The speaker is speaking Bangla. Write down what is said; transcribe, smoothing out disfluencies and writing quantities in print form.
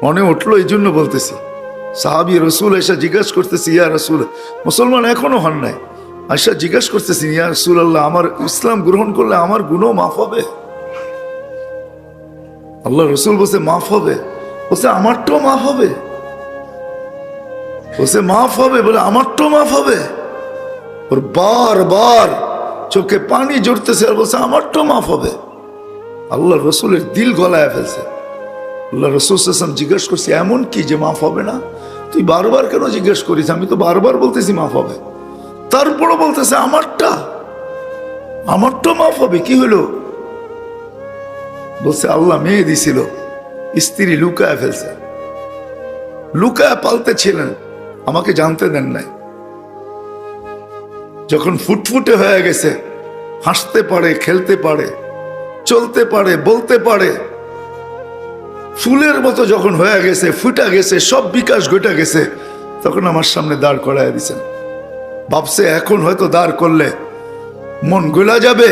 মনে উঠলো, এই জন্য বলতেছি। সাহাবী রসুল এসে জিজ্ঞাসা করতেছি, ইয়া রসুল, মুসলমান এখনো হন নাই, আয়সা জিজ্ঞাসা করতেছি, ইয়া রসুল আল্লাহ, আমার ইসলাম গ্রহণ করলে আমার গুনাহ মাফ হবে? আল্লাহ রসুল বলছে মাফ হবে। বলছে আমারটাও মাফ হবে? বলছে মাফ হবে। বলে আমারটাও মাফ হবে? ওর বারবার চোখে পানি জড়তেছে আর বলছে আমারটাও মাফ হবে। আল্লাহ রসুলের দিল গলায় ফেলছে। আল্লাহ রসুল জিজ্ঞেস করছি, এমন কি যে মাফ হবে না? তুই বারবার কেন জিজ্ঞেস করিস? আমি তো বারবার বলতেছি মাফ হবে। তারপরও বলতেছে আমারটা মাফ হবে। কি হলো? বলছে আল্লাহ মেয়ে দিছিল, স্ত্রী লুকায় ফেলছে, লুকায় পালতে ছিলেন, আমাকে জানতে দেন নাই। যখন ফুটফুটে হয়ে গেছে, হাসতে পারে, খেলতে পারে, চলতে পারে, বলতে পারে, ফুলের মতো যখন হয়ে গেছে, ফুটা গেছে, সব বিকাশ ঘটে গেছে, তখন আমার সামনে দাঁড় করায় দিয়েছেন। ভাবছে এখন হয়তো দাঁড় করলে মন গলা যাবে,